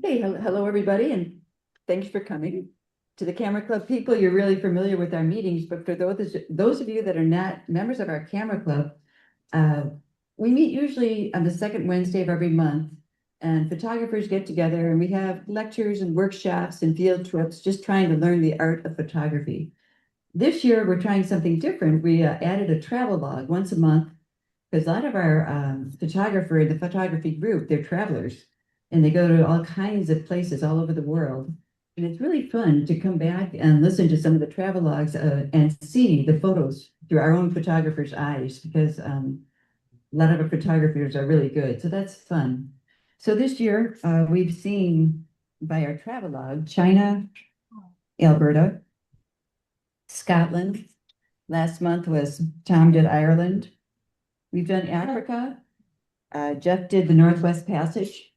Hey, hello, everybody, and thanks for coming. To the Camera Club people, you're really familiar with our meetings, but for those of you that are not members of our Camera Club, uh, we meet usually on the second Wednesday of every month, and photographers get together and we have lectures and workshops and field trips, just trying to learn the art of photography. This year, we're trying something different. We added a travel log once a month because a lot of our the photography group, they're travelers and they go to all kinds of places all over the world. And it's really fun to come back and listen to some of the travel logs and see the photos through our own photographer's eyes because a lot of our photographers are really good. So that's fun. So this year, we've seen by our travel log, China, Alberta, Scotland. Last month was Tom did Ireland. We've done Africa. Jeff did the Northwest Passage,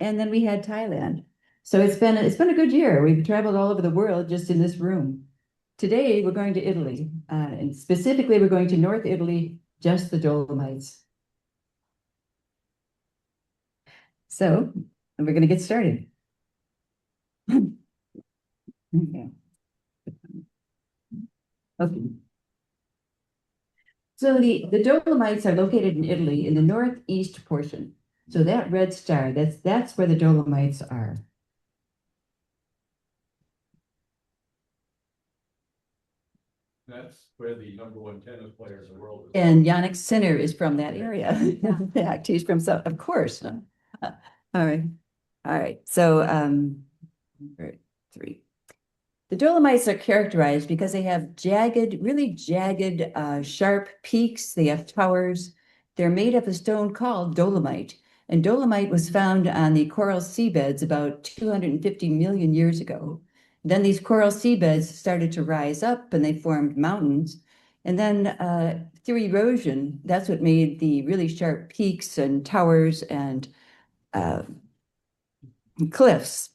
and then we had Thailand. So it's been a good year. We've traveled all over the world just in this room. Today we're going to Italy, and specifically we're going to North Italy, just the Dolomites. So we're going to get started. Okay. Okay. So the Dolomites are located in Italy in the northeast portion. So that red star, that's where the Dolomites are. That's where the #1 tennis player in the world is. And Yannick Sinner is from that area. In fact, he's from South, of course. All right. All right. So three. The Dolomites are characterized because they have jagged, really jagged, sharp peaks. They have towers. They're made of a stone called dolomite. And dolomite was found on the coral seabeds about 250 million years ago. Then these coral seabeds started to rise up and they formed mountains. And then through erosion, that's what made the really sharp peaks and towers and cliffs.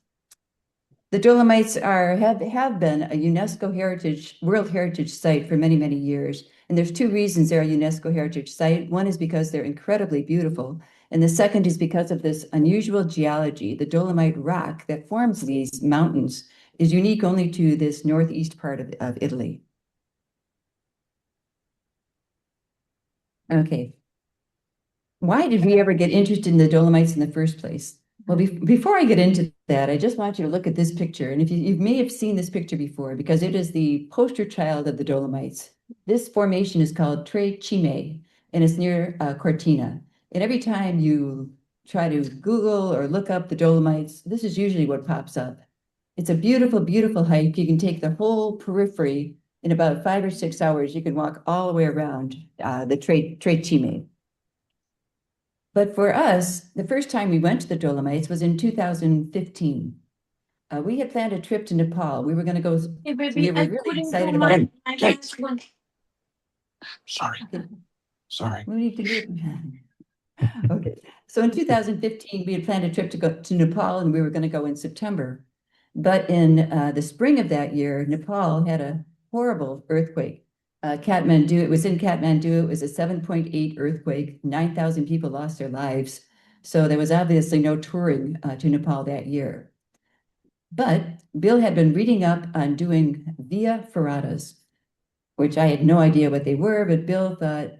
The Dolomites have been a UNESCO World Heritage Site for many, many years. And there's two reasons they're a UNESCO Heritage Site. One is because they're incredibly beautiful. And the second is because of this unusual geology. The Dolomite rock that forms these mountains is unique only to this northeast part of Italy. Okay. Why did we ever get interested in the Dolomites in the first place? Well, before I get into that, I just want you to look at this picture. And if you may have seen this picture before, because it is the poster child of the Dolomites. This formation is called Tre Cime, and it's near Cortina. And every time you try to Google or look up the Dolomites, this is usually what pops up. It's a beautiful, beautiful hike. You can take the whole periphery in about 5 or 6 hours. You can walk all the way around the Tre Cime. But for us, the first time we went to the Dolomites was in 2015. We had planned a trip to Nepal. We were going to go. Hey, baby, we were I really couldn't excited do about it. my last one. Sorry. Sorry. What do you do? Okay. So in 2015, we had planned a trip to go to Nepal and we were going to go in September. But in the spring of that year, Nepal had a horrible earthquake. Kathmandu, it was in Kathmandu. It was a 7.8 earthquake. 9,000 people lost their lives. So there was obviously no touring to Nepal that year. But Bill had been reading up on doing via ferratas, which I had no idea what they were, but Bill thought,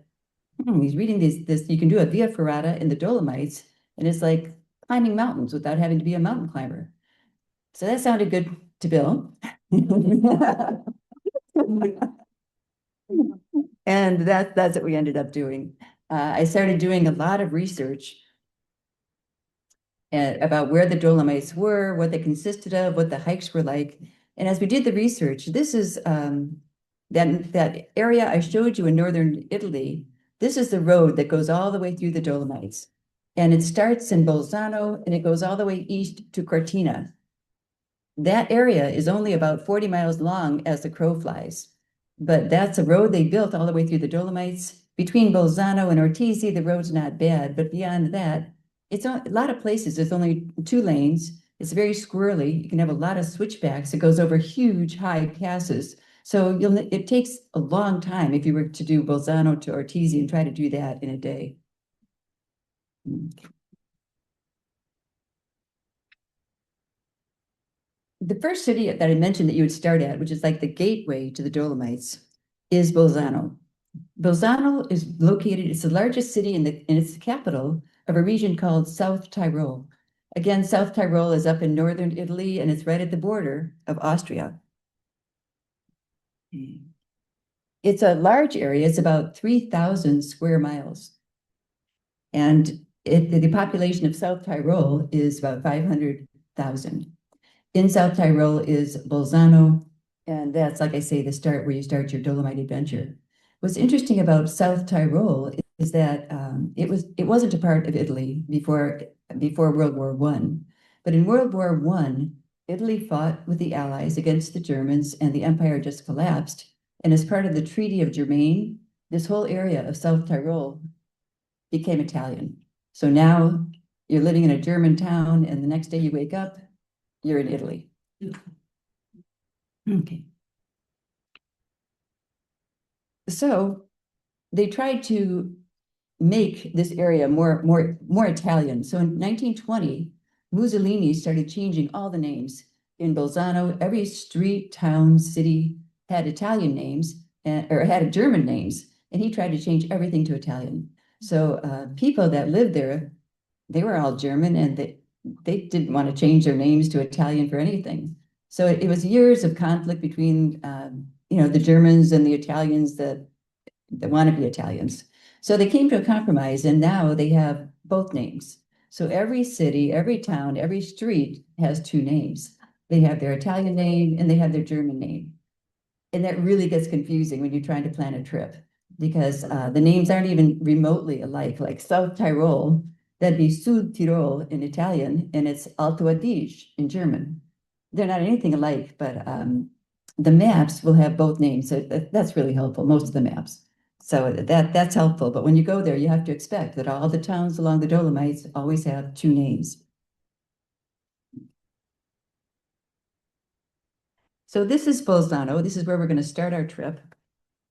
he's reading this, you can do a via ferrata in the Dolomites, and it's like climbing mountains without having to be a mountain climber. So that sounded good to Bill. And that's what we ended up doing. I started doing a lot of research about where the Dolomites were, what they consisted of, what the hikes were like. And as we did the research, this is that area I showed you in northern Italy. This is the road that goes all the way through the Dolomites. And it starts in Bolzano and it goes all the way east to Cortina. That area is only about 40 miles long as the crow flies. But that's a road they built all the way through the Dolomites. Between Bolzano and Ortizi, the road's not bad, but beyond that, it's a lot of places. There's only 2 lanes. It's very squirrely. You can have a lot of switchbacks. It goes over huge high passes. So it takes a long time if you were to do Bolzano to Ortizi and try to do that in a day. the first city that I mentioned that you would start at, which is like the gateway to the Dolomites, is Bolzano. Bolzano is located, it's the largest city and it's the capital of a region called South Tyrol. Again, South Tyrol is up in northern Italy and it's right at the border of Austria. It's a large area, it's about 3,000 square miles. And the population of South Tyrol is about 500,000. In South Tyrol is Bolzano, and that's, like I say, the start where you start your Dolomite adventure. What's interesting about South Tyrol is that it wasn't a part of Italy before World War One, but in World War One, Italy fought with the Allies against the Germans, and the empire just collapsed. And as part of the Treaty of Germain, this whole area of South Tyrol became Italian. So now you're living in a German town, and the next day you wake up, you're in Italy. Okay. So they tried to make this area more Italian. So in 1920, Mussolini started changing all the names in Bolzano. Every street, town, city had Italian names or had German names, and he tried to change everything to Italian. So people that lived there, they were all German, and they didn't want to change their names to Italian for anything. So it was years of conflict between the Germans and the Italians that want to be Italians. So they came to a compromise, and now they have both names. So every city, every town, every street has two names. They have their Italian name and they have their German name. And that really gets confusing when you're trying to plan a trip because the names aren't even remotely alike. Like South Tyrol, that'd be Sud Tirol in Italian, and it's Alto Adige in German. They're not anything alike, but the maps will have both names. So that's really helpful, most of the maps. So that's helpful. But when you go there, you have to expect that all the towns along the Dolomites always have two names. So this is Bolzano. This is where we're going to start our trip.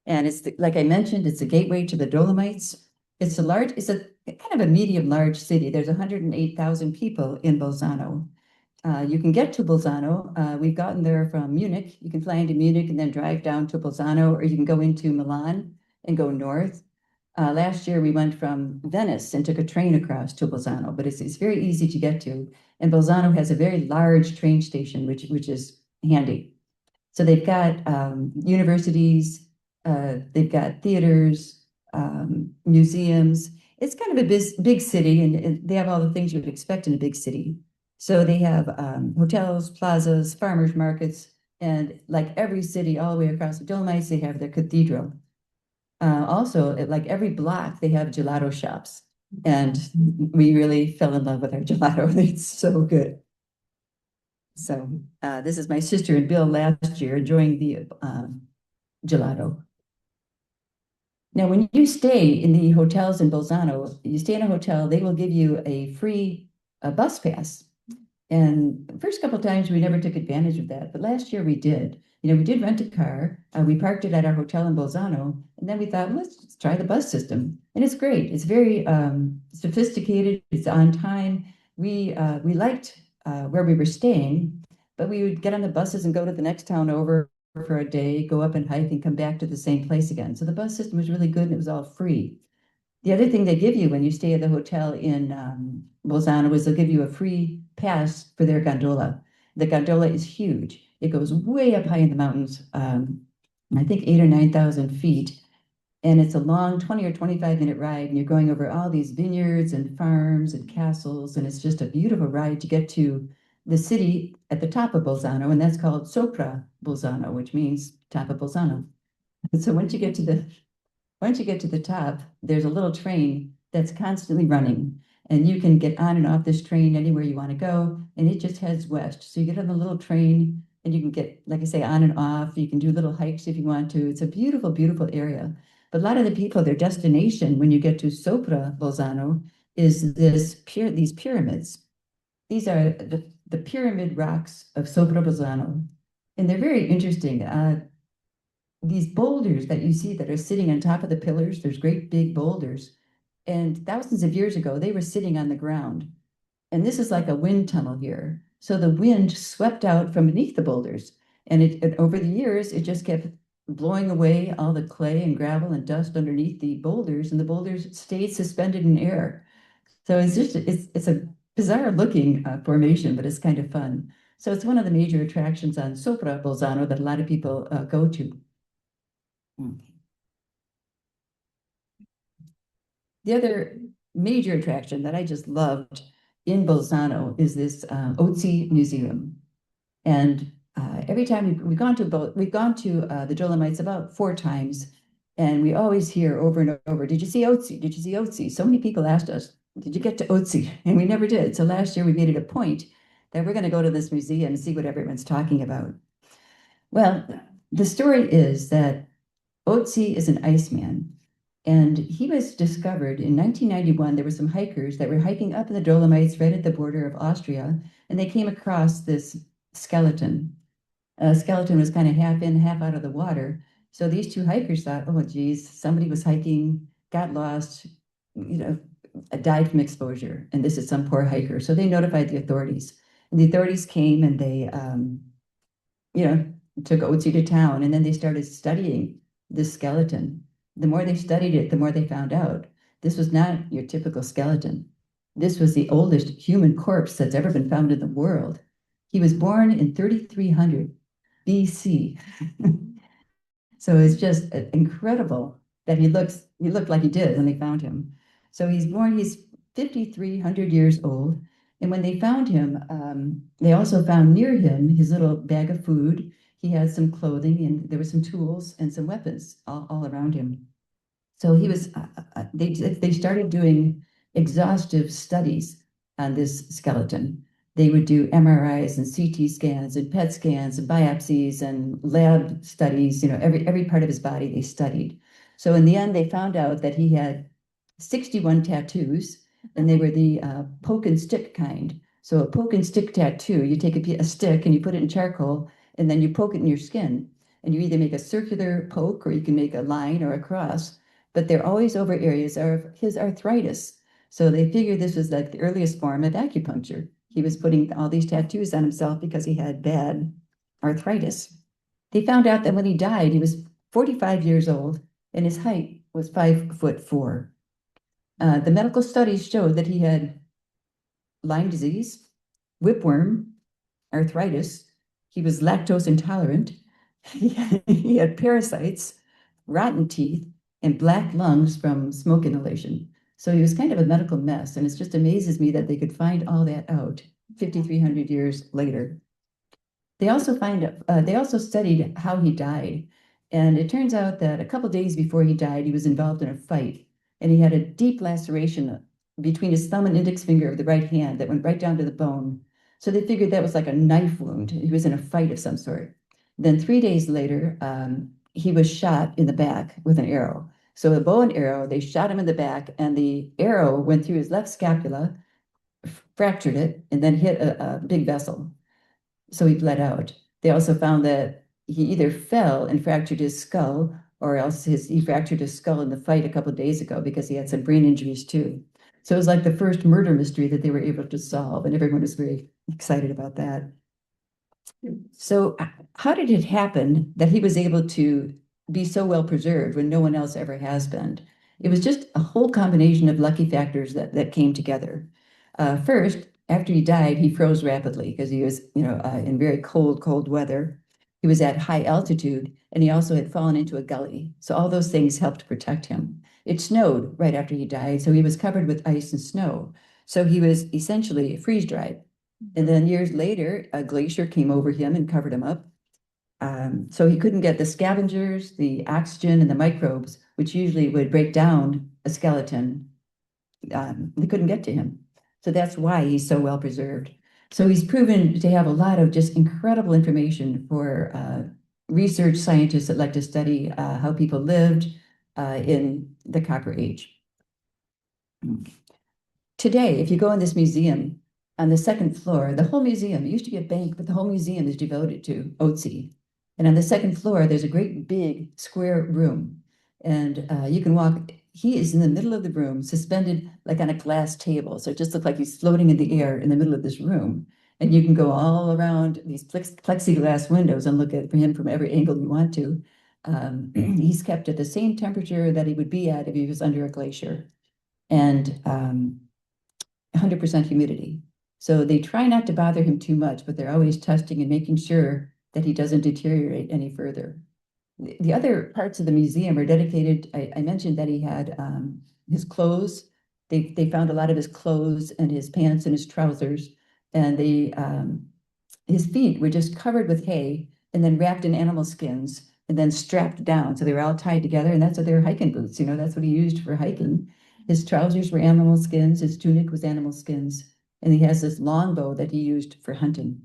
And it's like I mentioned, it's a gateway to the Dolomites. It's a kind of a medium large city. There's 108,000 people in Bolzano. You can get to Bolzano. We've gotten there from Munich. You can fly into Munich and then drive down to Bolzano, or you can go into Milan and go north. Last year, we went from Venice and took a train across to Bolzano, but it's very easy to get to. And Bolzano has a very large train station, which is handy. So they've got universities, they've got theaters, museums. It's kind of a big city, and they have all the things you would expect in a big city. So they have hotels, plazas, farmers markets, and like every city all the way across the Dolomites, they have their cathedral. Also, like every block, they have gelato shops. And we really fell in love with our gelato. It's so good. So this is my sister and Bill last year enjoying the gelato. Now, when you stay in the hotels in Bolzano, you stay in a hotel, they will give you a free bus pass. And the first couple of times we never took advantage of that, but last year we did. We did rent a car. We parked it at our hotel in Bolzano, and then we thought, let's try the bus system. And it's great. It's very sophisticated. It's on time. We liked where we were staying, but we would get on the buses and go to the next town over for a day, go up and hike, and come back to the same place again. So the bus system was really good, and it was all free. The other thing they give you when you stay at the hotel in Bolzano is they'll give you a free pass for their gondola. The gondola is huge. It goes way up high in the mountains, I think 8,000 or 9,000 feet. And it's a long 20 or 25-minute ride, and you're going over all these vineyards and farms and castles, and it's just a beautiful ride to get to the city at the top of Bolzano, and that's called Sopra Bolzano, which means top of Bolzano. And so once you get to the top, there's a little train that's constantly running, and you can get on and off this train anywhere you want to go, and it just heads west. So you get on the little train, and you can get, like I say, on and off. You can do little hikes if you want to. It's a beautiful, beautiful area. But a lot of the people, their destination when you get to Sopra Bolzano is these pyramids. These are the pyramid rocks of Sopra Bolzano, and they're very interesting. These boulders that you see that are sitting on top of the pillars, there's great big boulders. And thousands of years ago, they were sitting on the ground. And this is like a wind tunnel here. So the wind swept out from beneath the boulders. And over the years, it just kept blowing away all the clay and gravel and dust underneath the boulders, and the boulders stayed suspended in air. So it's a bizarre looking formation, but it's kind of fun. So it's one of the major attractions on Sopra Bolzano that a lot of people go to. Mm. The other major attraction that I just loved in Bolzano is this Otzi Museum. And every time we've gone to the Dolomites about 4 times, and we always hear over and over, "Did you see Otzi? Did you see Otzi?" So many people asked us, "Did you get to Otzi?" And we never did. So last year we made it a point that we're going to go to this museum and see what everyone's talking about. Well, the story is that Otzi is an Iceman, and he was discovered in 1991. There were some hikers that were hiking up in the Dolomites right at the border of Austria, and they came across this skeleton. A skeleton was kind of half in, half out of the water. So these two hikers thought, oh, geez, somebody was hiking, got lost, you know, died from exposure, and this is some poor hiker. So they notified the authorities, and the authorities came and they, you know, took Otzi to town, and then they started studying this skeleton. The more they studied it, the more they found out this was not your typical skeleton. This was the oldest human corpse that's ever been found in the world. He was born in 3300 BC. So it's just incredible that he looked like he did when they found him. So he's 5,300 years old. And when they found him, they also found near him his little bag of food. He had some clothing and there were some tools and some weapons all around him. So he was, they started doing exhaustive studies on this skeleton. They would do MRIs and CT scans and PET scans and biopsies and lab studies, every part of his body they studied. So in the end, they found out that he had 61 tattoos, and they were the poke and stick kind. So a poke and stick tattoo, you take a stick and you put it in charcoal, and then you poke it in your skin. And you either make a circular poke or you can make a line or a cross, but they're always over areas of his arthritis. So they figured this was like the earliest form of acupuncture. He was putting all these tattoos on himself because he had bad arthritis. They found out that when he died, he was 45 years old and his height was 5'4". The medical studies showed that he had Lyme disease, whipworm, arthritis. He was lactose intolerant. He had parasites, rotten teeth, and black lungs from smoke inhalation. So he was kind of a medical mess. And it just amazes me that they could find all that out 5,300 years later. They also studied how he died. And it turns out that a couple days before he died, he was involved in a fight. And he had a deep laceration between his thumb and index finger of the right hand that went right down to the bone. So they figured that was like a knife wound. He was in a fight of some sort. Then 3 days later, he was shot in the back with an arrow. So a bow and arrow, they shot him in the back, and the arrow went through his left scapula, fractured it, and then hit a big vessel. So he bled out. They also found that he either fell and fractured his skull, or else he fractured his skull in the fight a couple of days ago because he had some brain injuries too. So it was like the first murder mystery that they were able to solve, and everyone was very excited about that. So how did it happen that he was able to be so well preserved when no one else ever has been? It was just a whole combination of lucky factors that came together. First, after he died, he froze rapidly because he was, in very cold weather. He was at high altitude, and he also had fallen into a gully. So all those things helped protect him. It snowed right after he died, so he was covered with ice and snow. So he was essentially freeze dried. And then years later, a glacier came over him and covered him up. So he couldn't get the scavengers, the oxygen, and the microbes, which usually would break down a skeleton. They couldn't get to him. So that's why he's so well preserved. So he's proven to have a lot of just incredible information for research scientists that like to study how people lived in the Copper Age. Today, if you go in this museum, on the second floor, the whole museum, it used to be a bank, but the whole museum is devoted to Otzi. And on the second floor, there's a great big square room. And you can walk, he is in the middle of the room, suspended like on a glass table. So it just looked like he's floating in the air in the middle of this room. And you can go all around these plexiglass windows and look at him from every angle you want to. He's kept at the same temperature that he would be at if he was under a glacier, and 100% humidity. So they try not to bother him too much, but they're always testing and making sure that he doesn't deteriorate any further. The other parts of the museum are dedicated. I mentioned that he had his clothes. They found a lot of his clothes and his pants and his trousers, and his feet were just covered with hay and then wrapped in animal skins and then strapped down. So they were all tied together, and that's what they were hiking boots. That's what he used for hiking. His trousers were animal skins, his tunic was animal skins, and he has this longbow that he used for hunting.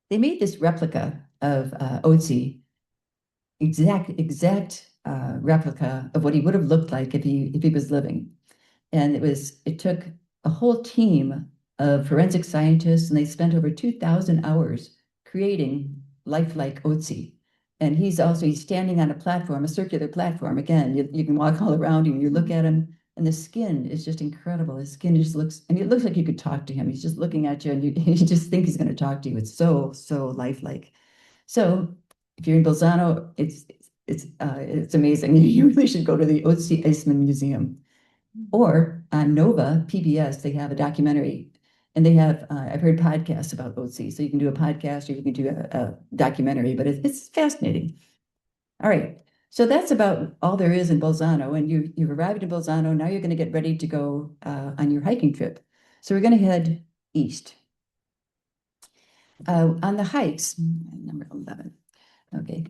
They made this replica of Otzi, exact replica of what he would have looked like if he was living. And it took a whole team of forensic scientists, and they spent over 2,000 hours creating lifelike Otzi. And he's standing on a platform, a circular platform. Again, you can walk all around him, you look at him, and the skin is just incredible. His skin just looks, I mean, it looks like you could talk to him. He's just looking at you, and you just think he's going to talk to you. It's so lifelike. So if you're in Bolzano, it's amazing. You really should go to the Otzi Eisman Museum. Or on Nova PBS, they have a documentary, and they have I've heard podcasts about Otzi, so you can do a podcast or you can do a documentary, but it's fascinating. All right, so that's about all there is in Bolzano, and you've arrived in Bolzano. Now you're going to get ready to go on your hiking trip. So we're going to head east. On the hikes, number 11. Okay,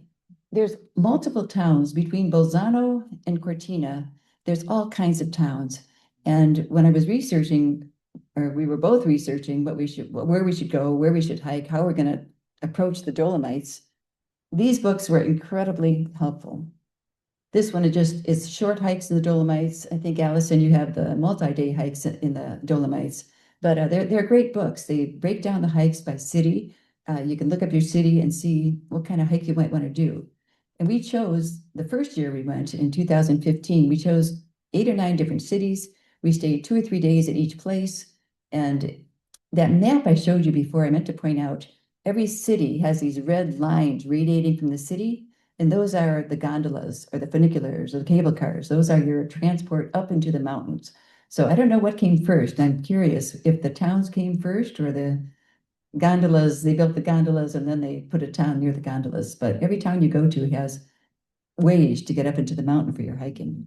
there's multiple towns between Bolzano and Cortina. There's all kinds of towns. And when I was researching, or we were both researching where we should go, where we should hike, how we're going to approach the Dolomites, these books were incredibly helpful. This one is short hikes in the Dolomites. I think, Allison, you have the multi-day hikes in the Dolomites, but they're great books. They break down the hikes by city. You can look up your city and see what kind of hike you might want to do. And we chose, the first year we went in 2015, we chose 8 or 9 different cities. We stayed 2 or 3 days at each place. And that map I showed you before, I meant to point out, every city has these red lines radiating from the city. And those are the gondolas or the funiculars or the cable cars. Those are your transport up into the mountains. So I don't know what came first. I'm curious if the towns came first or the gondolas. They built the gondolas and then they put a town near the gondolas. But every town you go to has ways to get up into the mountain for your hiking.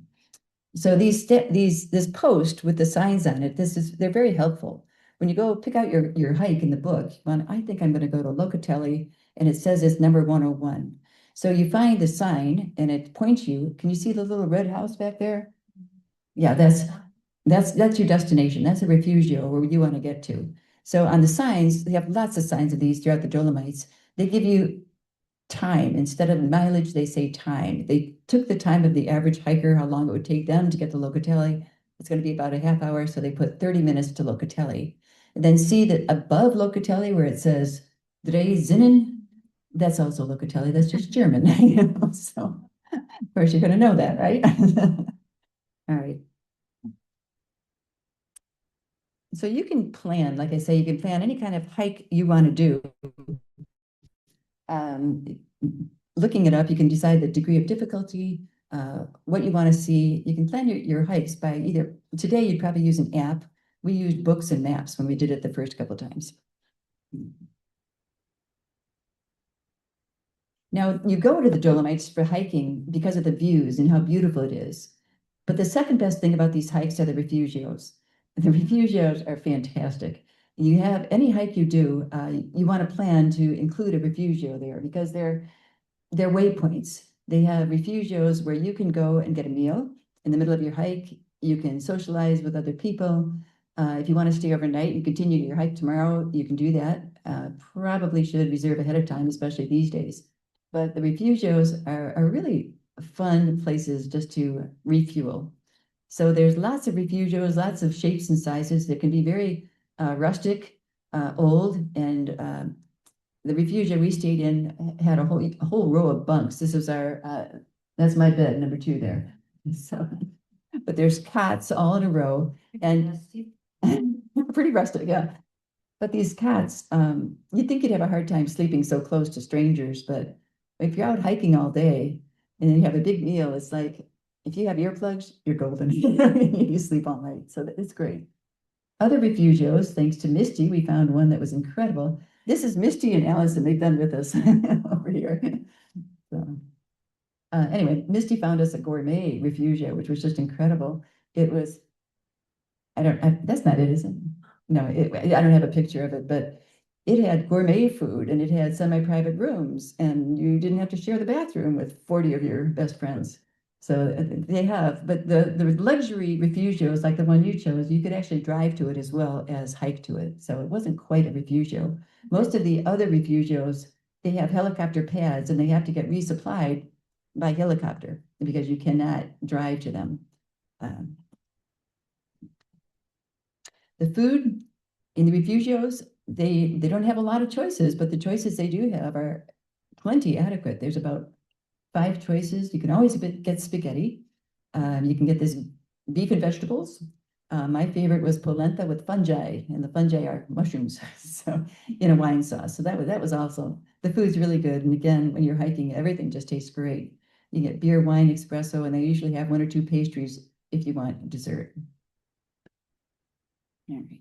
So this post with the signs on it, they're very helpful. When you go pick out your hike in the book, I think I'm going to go to Locatelli, and it says it's number 101. So you find the sign and it points you. Can you see the little red house back there? Yeah, that's your destination. That's a refugio where you want to get to. So on the signs, they have lots of signs of these throughout the Dolomites. They give you time. Instead of mileage, they say time. They took the time of the average hiker, how long it would take them to get to Locatelli. It's going to be about a half hour, so they put 30 minutes to Locatelli. And then see that above Locatelli where it says Dreisinnen, that's also Locatelli. That's just German. So of course you're going to know that, right? All right. So you can plan, like I say, you can plan any kind of hike you want to do. Looking it up, you can decide the degree of difficulty, what you want to see. You can plan your hikes by today you'd probably use an app. We used books and maps when we did it the first couple times. Now, you go to the Dolomites for hiking because of the views and how beautiful it is. But the second best thing about these hikes are the refugios. The refugios are fantastic. You have any hike you do, you want to plan to include a refugio there because they're waypoints. They have refugios where you can go and get a meal in the middle of your hike. You can socialize with other people. If you want to stay overnight and continue your hike tomorrow, you can do that. Probably should reserve ahead of time, especially these days. But the refugios are really fun places just to refuel. So there's lots of refugios, lots of shapes and sizes. They can be very rustic, old, and the refugio we stayed in had a whole row of bunks. This was that's my bed, number 2 there. So, but there's cots all in a row, and pretty rustic, yeah. But these cats, you'd think you'd have a hard time sleeping so close to strangers, but if you're out hiking all day and then you have a big meal, it's like if you have earplugs, you're golden. You sleep all night, so it's great. Other refugios, thanks to Misty, we found one that was incredible. This is Misty and Allison. They've been with us over here. So, anyway, Misty found us a gourmet refugio, which was just incredible. It was, that's not it, is it? No, I don't have a picture of it, but it had gourmet food and it had semi-private rooms and you didn't have to share the bathroom with 40 of your best friends. So they have, but the luxury refugios like the one you chose, you could actually drive to it as well as hike to it. So it wasn't quite a refugio. Most of the other refugios, they have helicopter pads and they have to get resupplied by helicopter because you cannot drive to them. The food in the refugios, they don't have a lot of choices, but the choices they do have are plenty adequate. There's about 5 choices. You can always get spaghetti. You can get this beef and vegetables. My favorite was polenta with fungi, and the fungi are mushrooms, so in a wine sauce. So that was also, the food's really good. And again, when you're hiking, everything just tastes great. You get beer, wine, espresso, and they usually have 1 or 2 pastries if you want dessert. All right.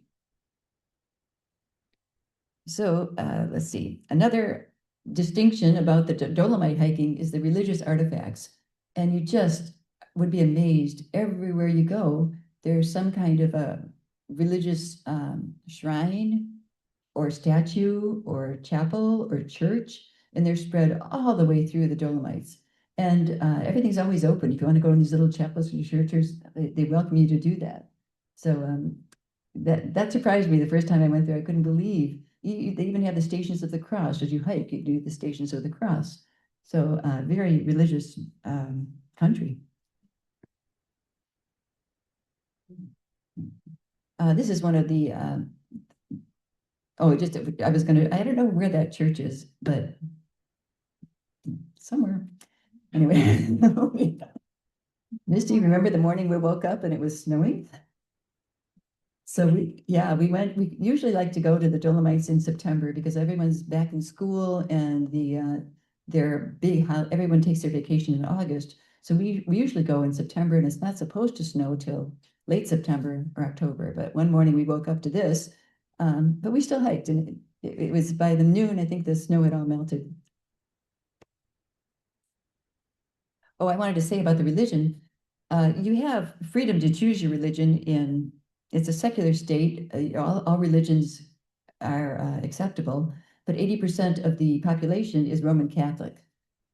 So let's see. Another distinction about the Dolomite hiking is the religious artifacts. And you just would be amazed everywhere you go. There's some kind of a religious shrine or statue or chapel or church, and they're spread all the way through the Dolomites. And everything's always open. If you want to go in these little chapels or churches, they welcome you to do that. So that surprised me the first time I went there. I couldn't believe they even have the Stations of the Cross. As you hike, you do the Stations of the Cross. So very religious country. This is one of the, I don't know where that church is, but somewhere. Anyway, Misty, remember the morning we woke up and it was snowing? So we usually like to go to the Dolomites in September because everyone's back in school and everyone takes their vacation in August. So we usually go in September and it's not supposed to snow till late September or October. But one morning we woke up to this, but we still hiked and it was by the noon, I think the snow had all melted. Oh, I wanted to say about the religion. You have freedom to choose your religion it's a secular state. All religions are acceptable, but 80% of the population is Roman Catholic.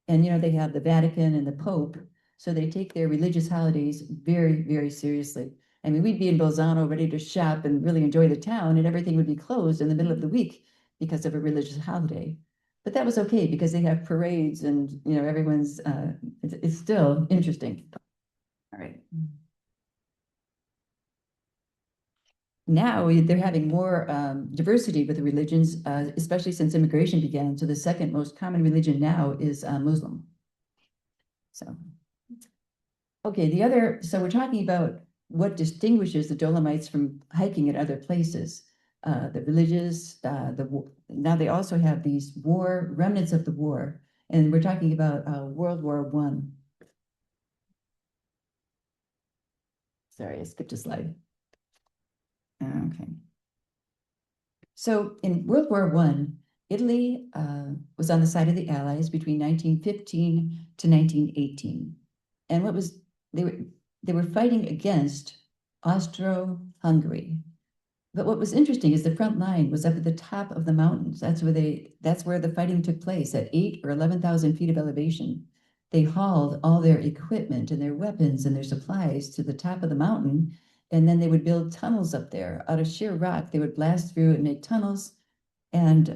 And, they have the Vatican and the Pope, so they take their religious holidays very, very seriously. I mean, we'd be in Bolzano ready to shop and really enjoy the town, and everything would be closed in the middle of the week because of a religious holiday. But that was okay because they have parades and, everyone's, it's still interesting. All right. Now they're having more diversity with the religions, especially since immigration began. So the second most common religion now is Muslim. So, okay, so we're talking about what distinguishes the Dolomites from hiking at other places. The religious, now they also have these remnants of the war, and we're talking about World War I. Sorry, I skipped a slide. Okay. So in World War I, Italy was on the side of the Allies between 1915 to 1918. And they were fighting against Austro-Hungary. But what was interesting is the front line was up at the top of the mountains. That's where the fighting took place at 8 or 11,000 feet of elevation. They hauled all their equipment and their weapons and their supplies to the top of the mountain, and then they would build tunnels up there out of sheer rock. They would blast through and make tunnels, and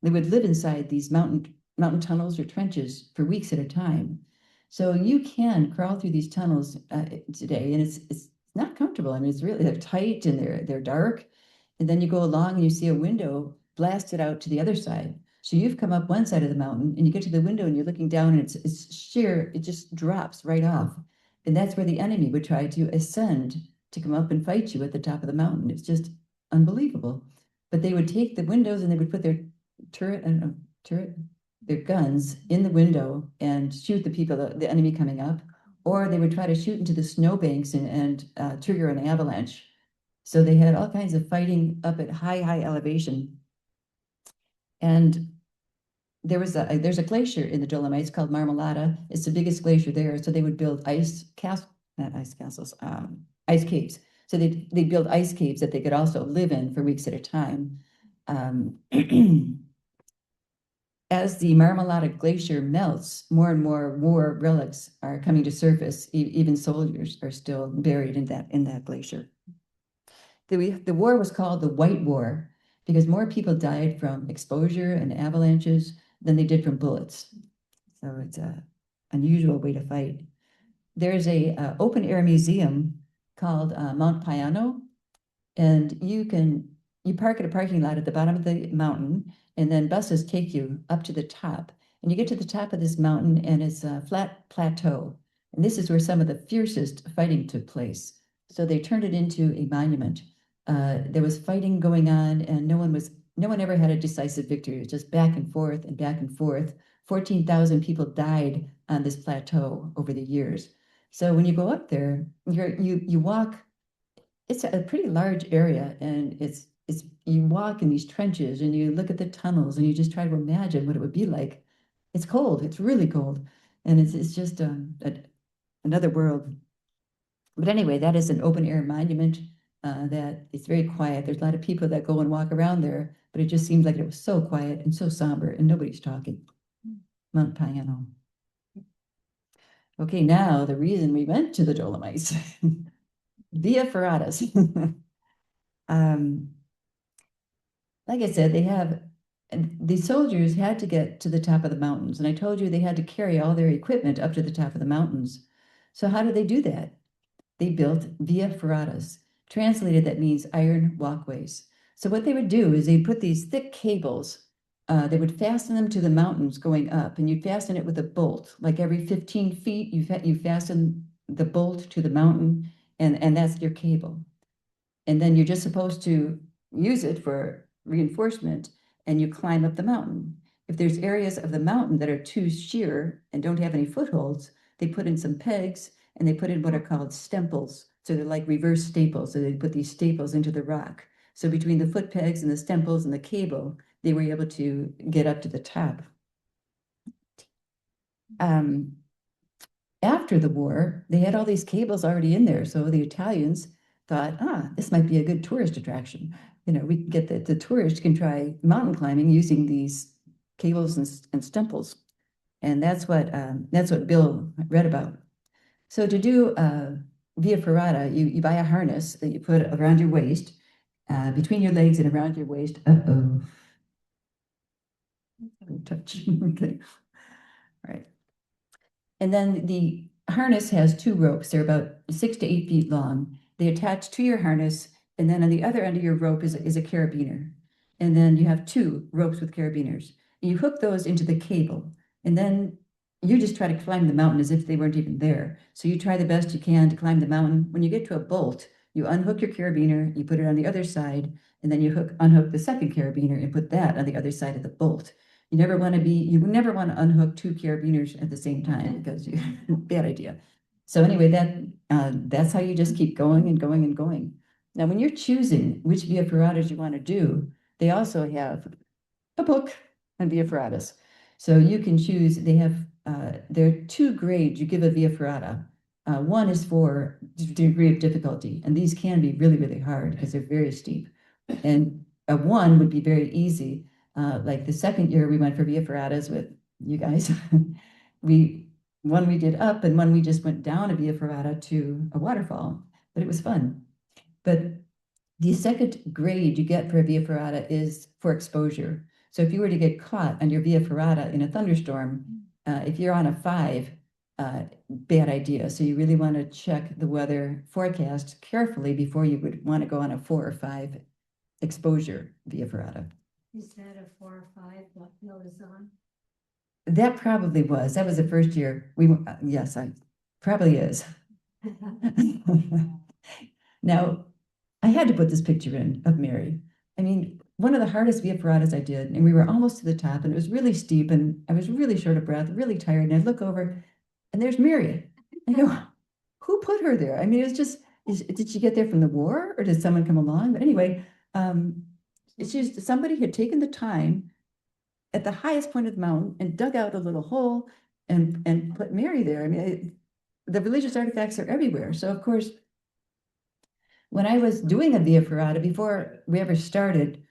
they would live inside these mountain tunnels or trenches for weeks at a time. So you can crawl through these tunnels today, and it's not comfortable. I mean, they're tight and they're dark. And then you go along and you see a window blasted out to the other side. So you've come up one side of the mountain and you get to the window and you're looking down and it's sheer, it just drops right off. And that's where the enemy would try to ascend to come up and fight you at the top of the mountain. It's just unbelievable. But they would take the windows and they would put their their guns in the window and shoot the people, the enemy coming up, or they would try to shoot into the snowbanks and trigger an avalanche. So they had all kinds of fighting up at high elevation. And there's a glacier in the Dolomites called Marmolada. It's the biggest glacier there. So they would build not ice castles, ice caves. So they build ice caves that they could also live in for weeks at a time. As the Marmolada Glacier melts, more and more war relics are coming to surface. Even soldiers are still buried in that glacier. The war was called the White War because more people died from exposure and avalanches than they did from bullets. So it's an unusual way to fight. There's a open air museum called Mount Piano, and you park at a parking lot at the bottom of the mountain, and then buses take you up to the top. And you get to the top of this mountain, and it's a flat plateau. And this is where some of the fiercest fighting took place. So they turned it into a monument. There was fighting going on, and no one ever had a decisive victory. It was just back and forth and back and forth. 14,000 people died on this plateau over the years. So when you go up there, you walk. It's a pretty large area, and it's you walk in these trenches and you look at the tunnels and you just try to imagine what it would be like. It's cold. It's really cold, and it's just another world. But anyway, that is an open air monument that is very quiet. There's a lot of people that go and walk around there, but it just seems like it was so quiet and so somber and nobody's talking. Mount Piano. Okay, now the reason we went to the Dolomites, Via Ferratas. Like I said, the soldiers had to get to the top of the mountains, and I told you they had to carry all their equipment up to the top of the mountains. So how did they do that? They built via ferratas. Translated, that means iron walkways. So what they would do is they'd put these thick cables, they would fasten them to the mountains going up, and you'd fasten it with a bolt. Like every 15 feet, you fasten the bolt to the mountain, and that's your cable. And then you're just supposed to use it for reinforcement, and you climb up the mountain. If there's areas of the mountain that are too sheer and don't have any footholds, they put in some pegs and they put in what are called stemples. So they're like reverse staples. So they put these staples into the rock. So between the foot pegs and the stemples and the cable, they were able to get up to the top. After the war, they had all these cables already in there. So the Italians thought, this might be a good tourist attraction. You know, we can get the tourists can try mountain climbing using these cables and stemples. And that's what Bill read about. So to do via ferrata, you buy a harness that you put around your waist, between your legs and around your waist. Uh-oh. Touch. Okay. All right. And then the harness has two ropes. They're about 6 to 8 feet long. They attach to your harness, and then on the other end of your rope is a carabiner. And then you have two ropes with carabiners. You hook those into the cable, and then you just try to climb the mountain as if they weren't even there. So you try the best you can to climb the mountain. When you get to a bolt, you unhook your carabiner, you put it on the other side, and then you unhook the second carabiner and put that on the other side of the bolt. You never want to unhook two carabiners at the same time because bad idea. So anyway, that's how you just keep going and going and going. Now, when you're choosing which via ferratas you want to do, they also have a book on via ferratas. So you can choose, there are two grades you give a via ferrata. One is for degree of difficulty, and these can be really, really hard because they're very steep. And a one would be very easy. Like the second year we went for via ferratas with you guys. One we did up and one we just went down a via ferrata to a waterfall, but it was fun. But the second grade you get for a via ferrata is for exposure. So if you were to get caught on your via ferrata in a thunderstorm, if you're on a 5, bad idea. So you really want to check the weather forecast carefully before you would want to go on a 4 or 5 exposure via ferrata. Is that a 4 or 5? What hill is on? That probably was. That was the first year. Yes, I probably is. Now, I had to put this picture in of Mary. I mean, one of the hardest via ferratas I did, and we were almost to the top, and it was really steep, and I was really short of breath, really tired, and I look over, and there's Mary. I go, who put her there? I mean, it was just, did she get there from the war, or did someone come along? But anyway, it's just somebody had taken the time at the highest point of the mountain and dug out a little hole and put Mary there. I mean, the religious artifacts are everywhere. So of course, when I was doing a Via Ferrata, before we ever started,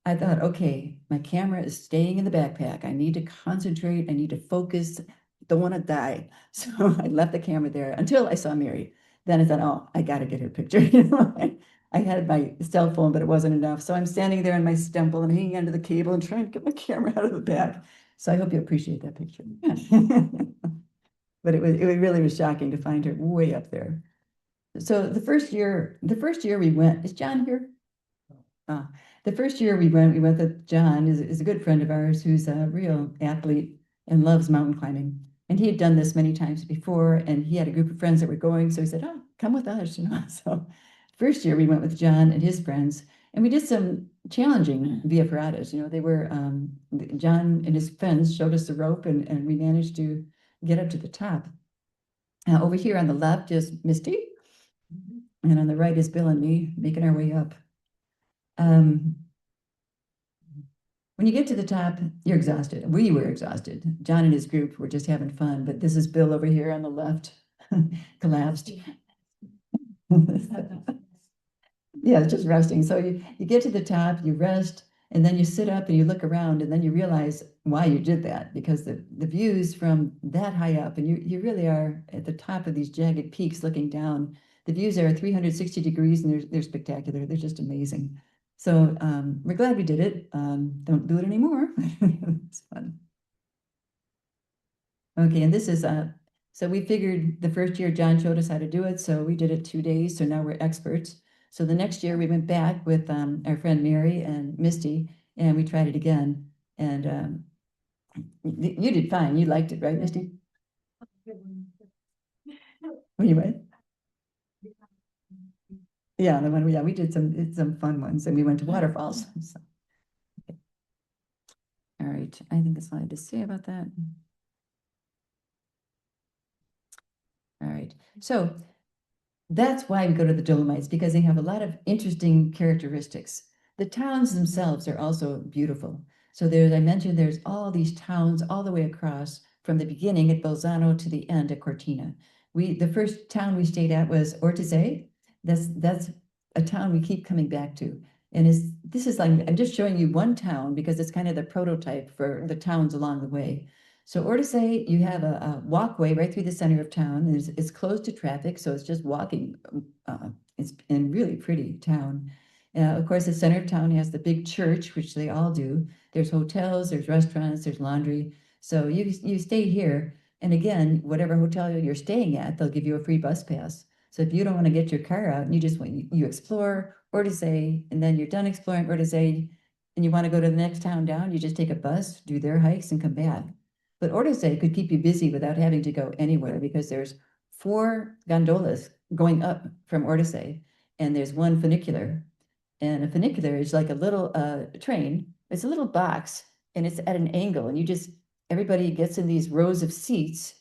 I thought, okay, my camera is staying in the backpack. I need to concentrate. I need to focus. Don't want to die. So I left the camera there until I saw Mary. Then I thought, oh, I got to get her picture. I had my cell phone, but it wasn't enough. So I'm standing there in my stumble and hanging onto the cable and trying to get my camera out of the back. So I hope you appreciate that picture. But it really was shocking to find her way up there. So the first year we went, is John here? The first year we went with John, is a good friend of ours who's a real athlete and loves mountain climbing. And he had done this many times before, and he had a group of friends that were going. So he said, oh, come with us, you know. So first year we went with John and his friends, and we did some challenging via ferratas. You know, they were, John and his friends showed us the rope, and we managed to get up to the top. Over here on the left is Misty. And on the right is Bill and me making our way up. When you get to the top, you're exhausted. We were exhausted. John and his group were just having fun, but this is Bill over here on the left, collapsed. Yeah, just resting. So you get to the top, you rest, and then you sit up and you look around, and then you realize why you did that, because the views from that high up, and you really are at the top of these jagged peaks looking down. The views are 360 degrees, and they're spectacular. They're just amazing. So we're glad we did it. Don't do it anymore. It's fun. Okay, and this is so we figured the first year John showed us how to do it, so we did it 2 days. So now we're experts. So the next year we went back with our friend Mary and Misty, and we tried it again. And you did fine. You liked it, right, Misty? What you went? Yeah, we did some fun ones, and we went to waterfalls. So. Okay. All right, I think that's all I had to say about that. All right, so that's why we go to the Dolomites, because they have a lot of interesting characteristics. The towns themselves are also beautiful. So I mentioned, there's all these towns all the way across from the beginning at Bolzano to the end at Cortina. The first town we stayed at was Ortizay. That's a town we keep coming back to. And this is like, I'm just showing you one town because it's kind of the prototype for the towns along the way. So Ortizay, you have a walkway right through the center of town. It's closed to traffic, so it's just walking. It's a really pretty town. Of course, the center of town has the big church, which they all do. There's hotels, there's restaurants, there's laundry. So you stay here, and again, whatever hotel you're staying at, they'll give you a free bus pass. So if you don't want to get your car out and you just you explore Ortizay, and then you're done exploring Ortizay, and you want to go to the next town down, you just take a bus, do their hikes, and come back. But Ortizay could keep you busy without having to go anywhere, because there's 4 gondolas going up from Ortizay, and there's one funicular. And a funicular is like a little train. It's a little box, and it's at an angle, and everybody gets in these rows of seats,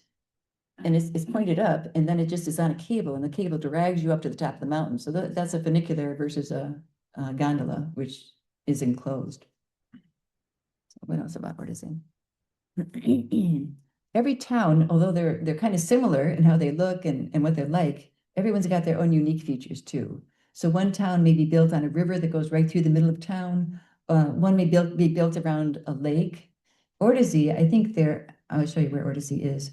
and it's pointed up, and then it just is on a cable, and the cable drags you up to the top of the mountain. So that's a funicular versus a gondola, which is enclosed. So what else about Ortizay? Every town, although they're kind of similar in how they look and what they're like, everyone's got their own unique features too. So one town may be built on a river that goes right through the middle of town. One may be built around a lake. Ortizay, I think I'll show you where Ortizay is.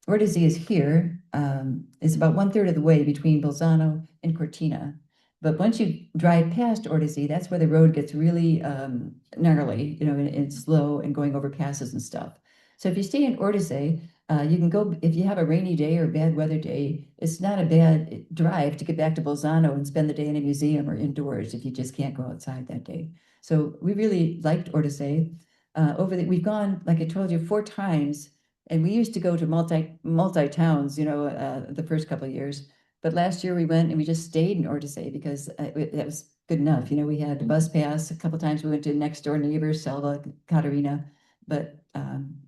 Ortizay is here. It's about 1/3 of the way between Bolzano and Cortina. But once you drive past Ortizay, that's where the road gets really gnarly, you know, and slow, and going over passes and stuff. So if you stay in Ortizay, you can go, if you have a rainy day or a bad weather day, it's not a bad drive to get back to Bolzano and spend the day in a museum or indoors if you just can't go outside that day. So we really liked Ortizay. We've gone, like I told you, 4 times, and we used to go to multi towns, you know, the first couple of years. But last year we went and we just stayed in Ortisei because that was good enough. You know, we had the bus pass. A couple times we went to next door neighbors, Selva, Katarina, but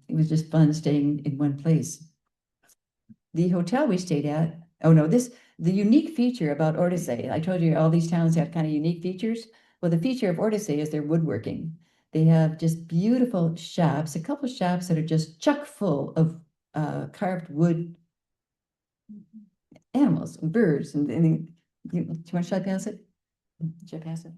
it was just fun staying in one place. The hotel we stayed at, oh no, the unique feature about Ortisei, I told you all these towns have kind of unique features. Well, the feature of Ortisei is their woodworking. They have just beautiful shops, a couple shops that are just chock full of carved wood animals and birds do you want to shut pass it? Should I pass it?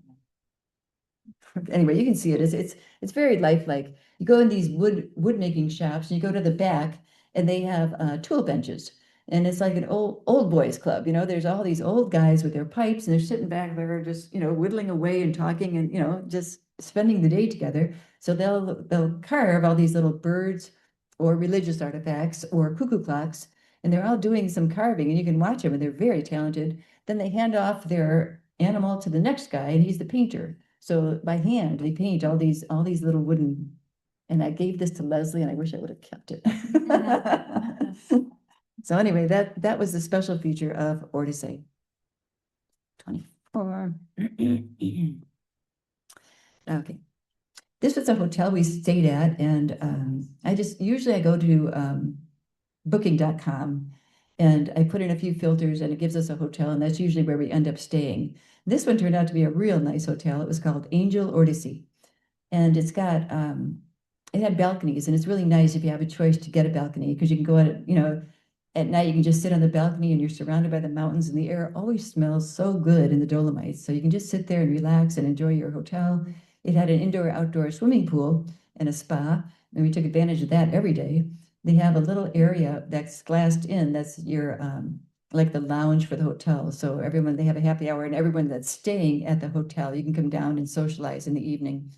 Anyway, you can see it. It's very lifelike. You go in these wood making shops and you go to the back and they have tool benches. And it's like an old boys club. You know, there's all these old guys with their pipes and they're sitting back there just, you know, whittling away and talking and, you know, just spending the day together. So they'll carve all these little birds or religious artifacts or cuckoo clocks, and they're all doing some carving and you can watch them and they're very talented. Then they hand off their animal to the next guy and he's the painter. So by hand, they paint all these little wooden, and I gave this to Leslie and I wish I would have kept it. So anyway, that was the special feature of Ortisei. 24. Okay. This was a hotel we stayed at, and usually I go to booking.com and I put in a few filters and it gives us a hotel, and that's usually where we end up staying. This one turned out to be a real nice hotel. It was called Angel Ortisei, and it had balconies, and it's really nice if you have a choice to get a balcony because you can go out, you know, at night you can just sit on the balcony and you're surrounded by the mountains and the air always smells so good in the Dolomites. So you can just sit there and relax and enjoy your hotel. It had an indoor-outdoor swimming pool and a spa, and we took advantage of that every day. They have a little area that's glassed in. That's your like the lounge for the hotel. So they have a happy hour, and everyone that's staying at the hotel, you can come down and socialize in the evening.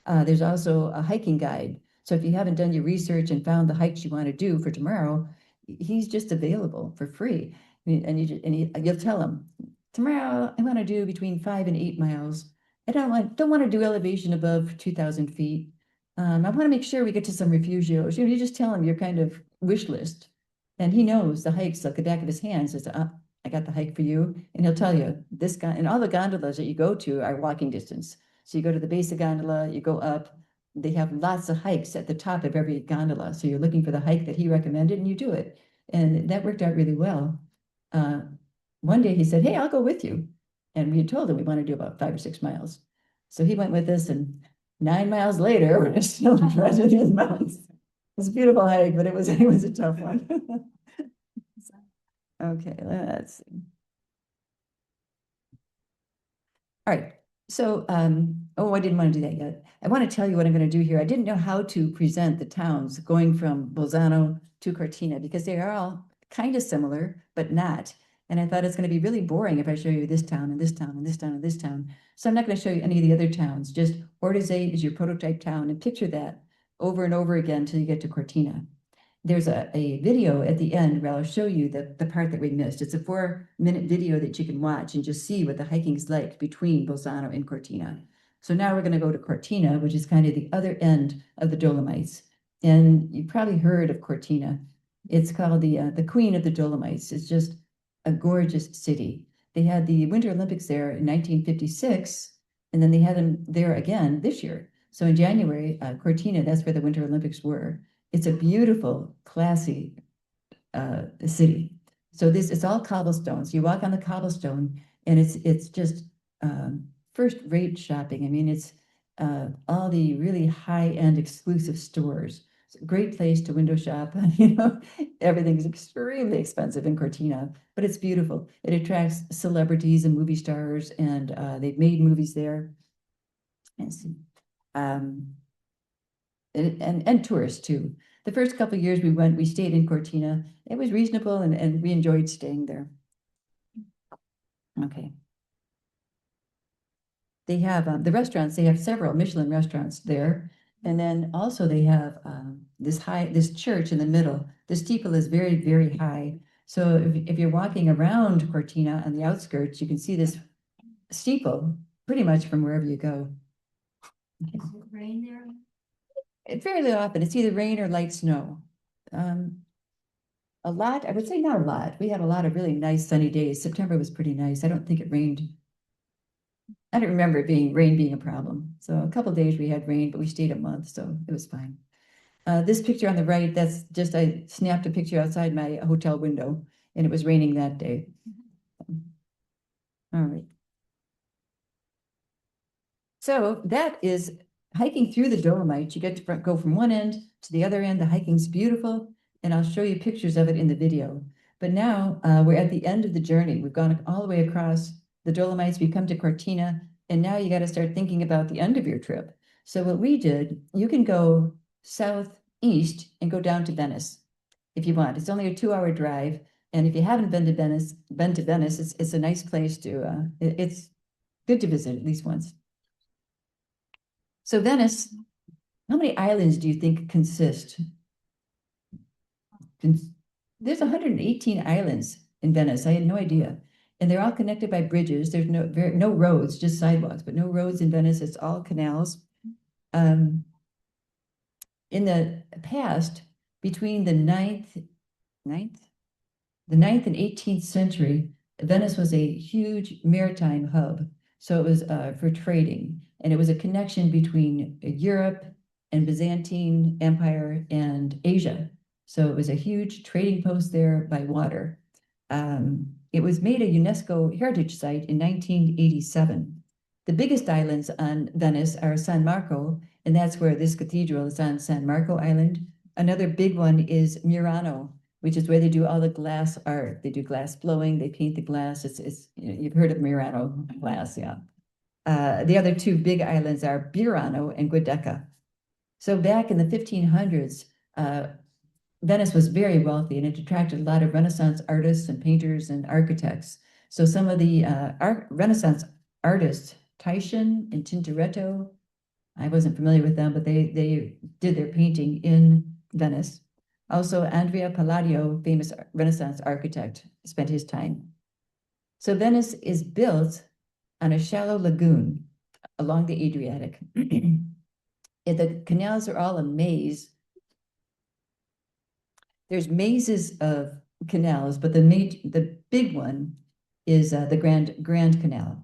There's also a hiking guide. So if you haven't done your research and found the hikes you want to do for tomorrow, he's just available for free. You'll tell him, tomorrow I want to do between 5 and 8 miles. I don't want to do elevation above 2,000 feet. I want to make sure we get to some refugios. You know, you just tell him your kind of wish list, and he knows the hikes like the back of his hand. Says, I got the hike for you, and he'll tell you this guy. And all the gondolas that you go to are walking distance. So you go to the base of gondola, you go up. They have lots of hikes at the top of every gondola. So you're looking for the hike that he recommended, and you do it, and that worked out really well. One day he said, "Hey, I'll go with you," and we had told him we want to do about 5 or 6 miles. So he went with us, and 9 miles later, we're still in these mountains. It was a beautiful hike, but it was a tough one. Okay, let's see. All right. So, I didn't want to do that yet. I want to tell you what I'm going to do here. I didn't know how to present the towns going from Bolzano to Cortina because they are all kind of similar, but not. And I thought it's going to be really boring if I show you this town and this town and this town and this town. So I'm not going to show you any of the other towns. Just Ortisei is your prototype town, and picture that over and over again until you get to Cortina. There's a video at the end where I'll show you the part that we missed. It's a 4-minute video that you can watch and just see what the hiking is like between Bolzano and Cortina. So now we're going to go to Cortina, which is kind of the other end of the Dolomites. And you've probably heard of Cortina. It's called the Queen of the Dolomites. It's just a gorgeous city. They had the Winter Olympics there in 1956, and then they had them there again this year. So in January, Cortina, that's where the Winter Olympics were. It's a beautiful, classy city. So it's all cobblestones. You walk on the cobblestone, and it's just first-rate shopping. I mean, it's all the really high-end exclusive stores. It's a great place to window shop. You know, everything's extremely expensive in Cortina, but it's beautiful. It attracts celebrities and movie stars, and they've made movies there. Let's see. And tourists too. The first couple of years we stayed in Cortina. It was reasonable, and we enjoyed staying there. Okay. They have the restaurants. They have several Michelin restaurants there, and then also they have this church in the middle. The steeple is very, very high. So if you're walking around Cortina on the outskirts, you can see this steeple pretty much from wherever you go. Okay. Does it rain there? It fairly often. It's either rain or light snow. A lot, I would say not a lot. We had a lot of really nice sunny days. September was pretty nice. I don't think it rained. I don't remember rain being a problem. So a couple days we had rain, but we stayed a month, so it was fine. This picture on the right, that's just, I snapped a picture outside my hotel window and it was raining that day. All right. So that is hiking through the Dolomites. You get to go from one end to the other end. The hiking's beautiful, and I'll show you pictures of it in the video. But now we're at the end of the journey. We've gone all the way across the Dolomites. We've come to Cortina, and now you got to start thinking about the end of your trip. So what we did, you can go southeast and go down to Venice if you want. It's only a 2-hour drive, and if you haven't been to Venice, it's a nice place to. It's good to visit at least once. So Venice, how many islands do you think consist? There's 118 islands in Venice. I had no idea. And they're all connected by bridges. There's no roads, just sidewalks, but no roads in Venice. It's all canals. In the past, between the ninth and 18th century, Venice was a huge maritime hub. So it was for trading, and it was a connection between Europe and Byzantine Empire and Asia. So it was a huge trading post there by water. It was made a UNESCO heritage site in 1987. The biggest islands on Venice are San Marco, and that's where this cathedral is on San Marco Island. Another big one is Murano, which is where they do all the glass art. They do glass blowing, they paint the glass. You've heard of Murano glass, yeah. The other two big islands are Burano and Giudecca. So back in the 1500s, Venice was very wealthy and it attracted a lot of Renaissance artists and painters and architects. So some of the Renaissance artists, Titian and Tintoretto, I wasn't familiar with them, but they did their painting in Venice. Also, Andrea Palladio, famous Renaissance architect, spent his time. So Venice is built on a shallow lagoon along the Adriatic. The canals are all a maze. There's mazes of canals, but the big one is the Grand Canal,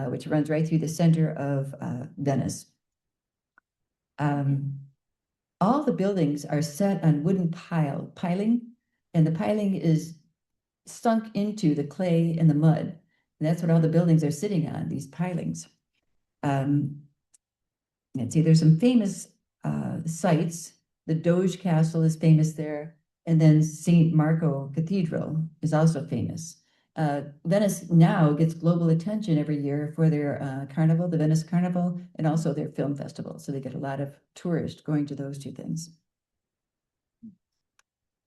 which runs right through the center of Venice. All the buildings are set on wooden piling, and the piling is sunk into the clay and the mud. And that's what all the buildings are sitting on, these pilings. Let's see, there's some famous sites. The Doge Castle is famous there, and then St. Marco Cathedral is also famous. Venice now gets global attention every year for their carnival, the Venice Carnival, and also their film festival. So they get a lot of tourists going to those two things.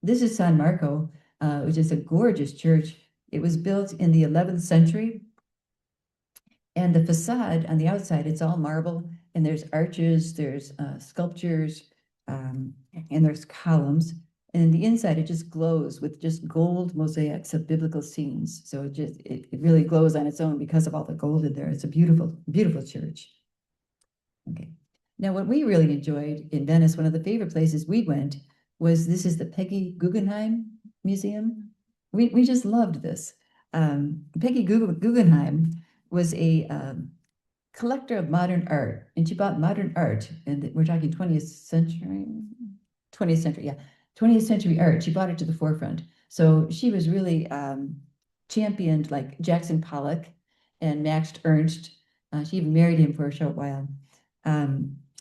This is San Marco, which is a gorgeous church. It was built in the 11th century. And the facade on the outside, it's all marble, and there's arches, there's sculptures, and there's columns. And the inside, it just glows with just gold mosaics of biblical scenes. So it really glows on its own because of all the gold in there. It's a beautiful, beautiful church. Okay. Now, what we really enjoyed in Venice, one of the favorite places we went this is the Peggy Guggenheim Museum. We just loved this. Peggy Guggenheim was a collector of modern art, and she bought modern art, and we're talking 20th century, yeah. 20th century art, she brought it to the forefront. So she was really championed like Jackson Pollock and Max Ernst. She even married him for a short while.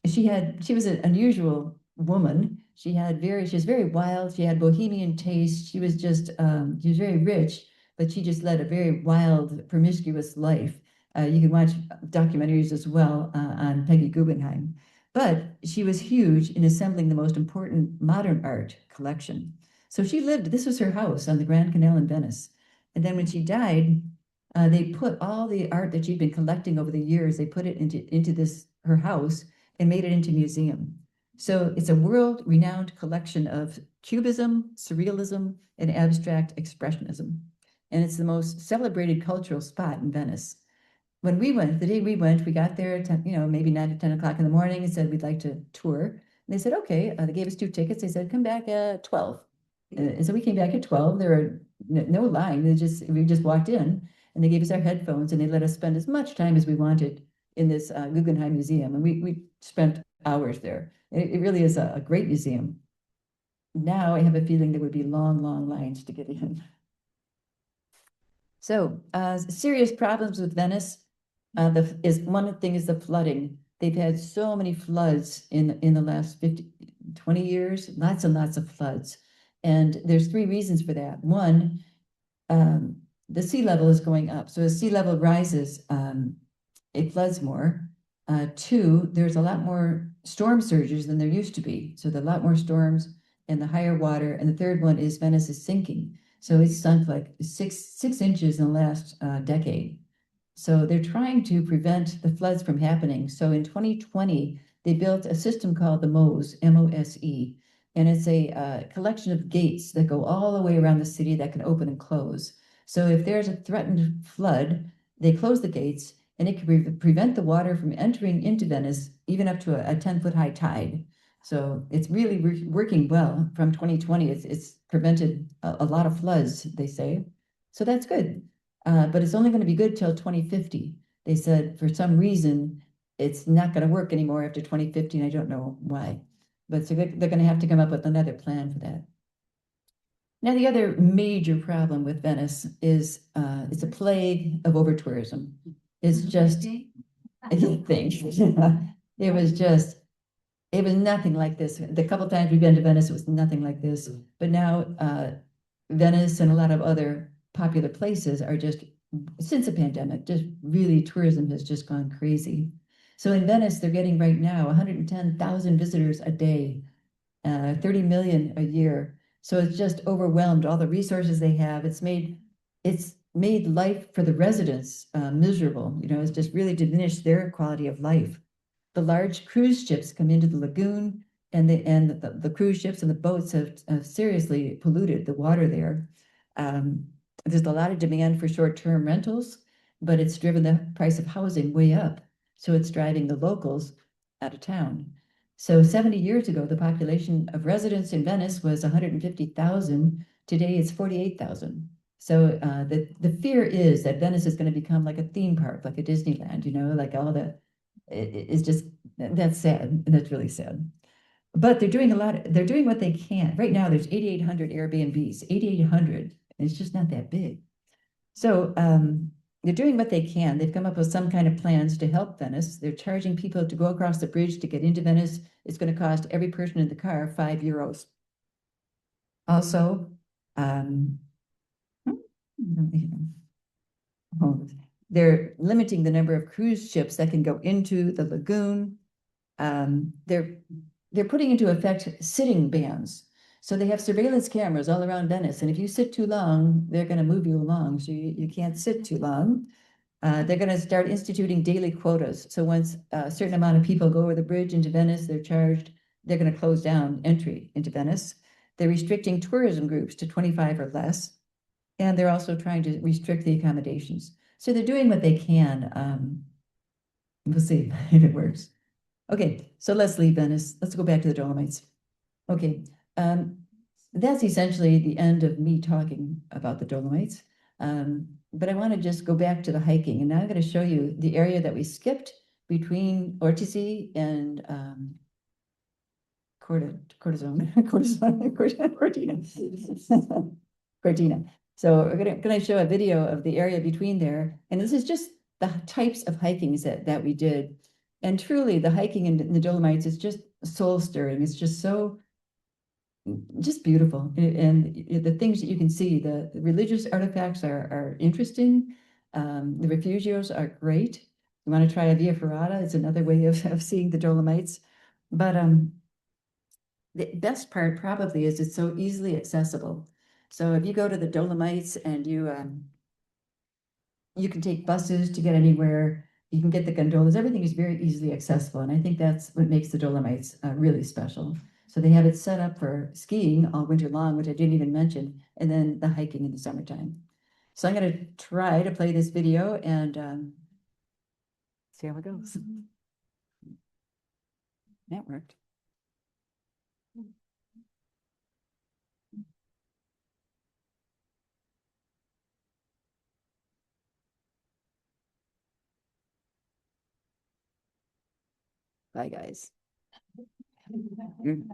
She was an unusual woman. She was very wild. She had bohemian taste. She was very rich, but she just led a very wild, promiscuous life. You can watch documentaries as well on Peggy Guggenheim. But she was huge in assembling the most important modern art collection. So this was her house on the Grand Canal in Venice. And then when she died, they put all the art that she'd been collecting over the years, they put it into her house and made it into a museum. So it's a world-renowned collection of Cubism, Surrealism, and abstract expressionism. And it's the most celebrated cultural spot in Venice. When we went, the day we went, we got there at maybe 9 to 10 o'clock in the morning and said we'd like to tour. And they said, okay. They gave us 2 tickets. They said, come back at 12. And so we came back at 12. There were no line. We just walked in and they gave us our headphones and they let us spend as much time as we wanted in this Guggenheim Museum. And we spent hours there. It really is a great museum. Now I have a feeling there would be long, long lines to get in. So serious problems with Venice. One thing is the flooding. They've had so many floods in the last 20 years, lots and lots of floods. And there's three reasons for that. One, the sea level is going up. So as sea level rises, it floods more. Two, there's a lot more storm surges than there used to be. So there are a lot more storms and the higher water. And the third one is Venice is sinking. So it's sunk like six inches in the last decade. So they're trying to prevent the floods from happening. So in 2020, they built a system called the MOSE, M-O-S-E, and it's a collection of gates that go all the way around the city that can open and close. So if there's a threatened flood, they close the gates and it can prevent the water from entering into Venice, even up to a 10-foot high tide. So it's really working well. From 2020, it's prevented a lot of floods, they say. So that's good. But it's only going to be good till 2050. They said for some reason it's not going to work anymore after 2050, and I don't know why. But so they're going to have to come up with another plan for that. Now, the other major problem with Venice is it's a plague of over-tourism. It's just a thing. It was nothing like this. The couple times we've been to Venice, it was nothing like this. But now Venice and a lot of other popular places are just, since the pandemic, just really tourism has just gone crazy. So in Venice, they're getting right now 110,000 visitors a day, 30 million a year. So it's just overwhelmed all the resources they have. It's made life for the residents miserable. You know, it's just really diminished their quality of life. The large cruise ships come into the lagoon, and the cruise ships and the boats have seriously polluted the water there. There's a lot of demand for short-term rentals, but it's driven the price of housing way up. So it's driving the locals out of town. So 70 years ago, the population of residents in Venice was 150,000. Today it's 48,000. So the fear is that Venice is going to become like a theme park, like a Disneyland, you know, like all the, it's just, that's sad. That's really sad. But they're doing they're doing what they can. Right now, there's 8,800 Airbnbs, 8,800. It's just not that big. So they're doing what they can. They've come up with some kind of plans to help Venice. They're charging people to go across the bridge to get into Venice. It's going to cost every person in the car €5. Also, they're limiting the number of cruise ships that can go into the lagoon. They're putting into effect sitting bans. So they have surveillance cameras all around Venice. And if you sit too long, they're going to move you along. So you can't sit too long. They're going to start instituting daily quotas. So once a certain amount of people go over the bridge into Venice, they're going to close down entry into Venice. They're restricting tourism groups to 25 or less. And they're also trying to restrict the accommodations. So they're doing what they can. We'll see if it works. Okay, so let's leave Venice. Let's go back to the Dolomites. Okay, that's essentially the end of me talking about the Dolomites. But I want to just go back to the hiking, and now I'm going to show you the area that we skipped between Ortiz and Cortina. So we're gonna show a video of the area between there, and this is just the types of hikings that we did. And truly, the hiking in the Dolomites is just soul stirring. It's just so just beautiful, and the things that you can see, the religious artifacts are interesting. The refugios are great. You want to try a via ferrata? It's another way of seeing the Dolomites. But the best part probably is it's so easily accessible. So if you go to the Dolomites and you can take buses to get anywhere, you can get the gondolas, everything is very easily accessible. And I think that's what makes the Dolomites really special. So they have it set up for skiing all winter long, which I didn't even mention, and then the hiking in the summertime. So I'm going to try to play this video and see how it goes. That worked. Bye, guys. Mm.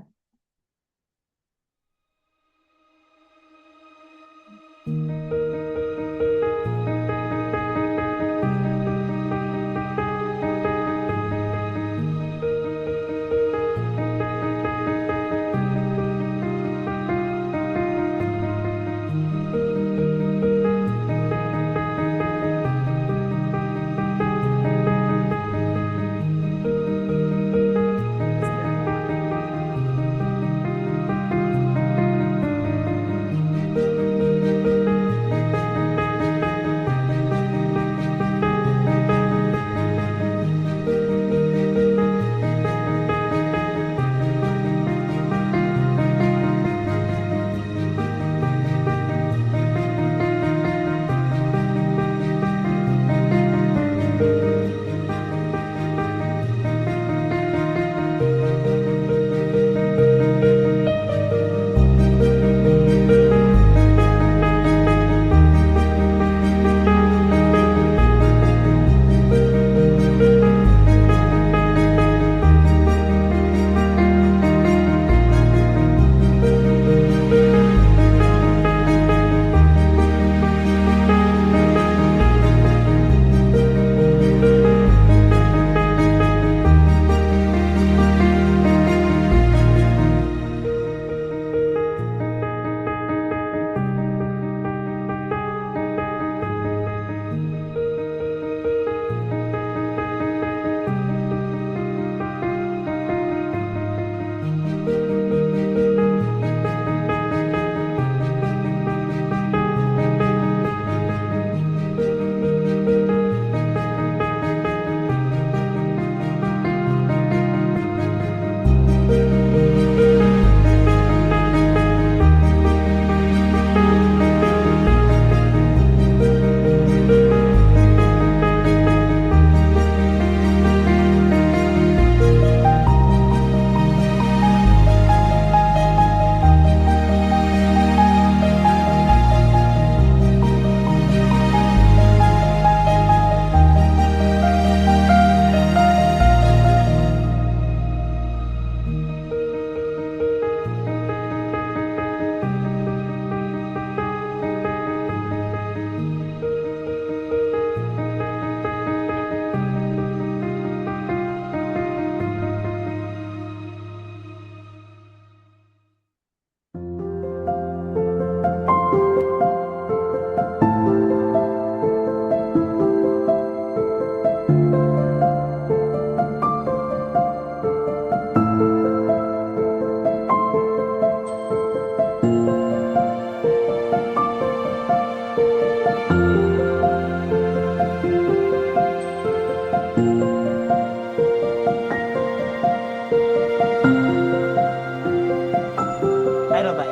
I don't bite.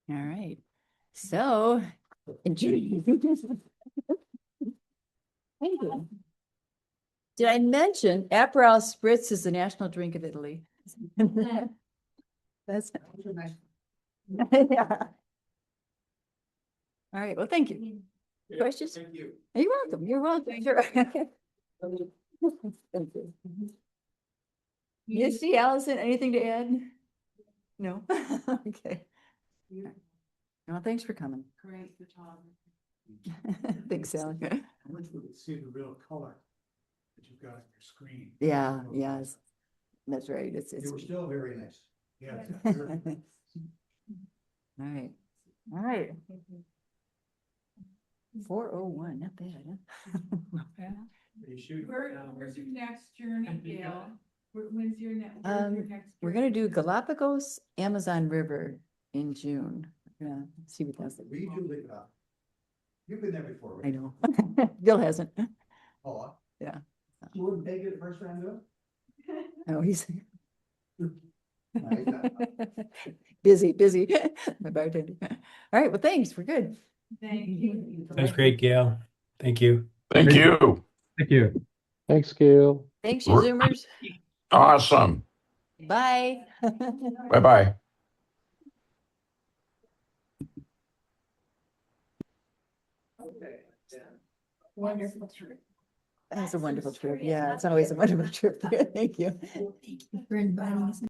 All right, so. Thank you. Did I mention Aperol Spritz is the national drink of Italy? That's. Yeah. All right, well, thank you. Questions? Thank you. You're welcome, you're welcome. Sure. Thank you. You see, Allison, anything to add? No? Okay. Well, thanks for coming. Great photography. Thanks, Sally. I wish we could see the real color that you've got on your screen. Yeah, yes, that's right. It's, They were still very nice. Yeah. all right, all right. 4:01, not bad, huh? Where's your next journey, Gail? When's your next? where's your next We're gonna do journey? Galapagos, Amazon River in June. Yeah, see what that's. We do live up. You've been there before, I right? know. Bill hasn't. Oh. Yeah. You wouldn't take it the first time, though? No, he's No, busy, busy. My bartender. All right, well, thanks. We're good. Thank you. That's great, Gail. Thank you. Thank you. Thank you. Thanks, Gail. Thanks, you Zoomers. Awesome. Bye. Bye-bye. Wonderful trip. That's a wonderful trip. Yeah, it's always a wonderful trip. Thank you. For inviting us.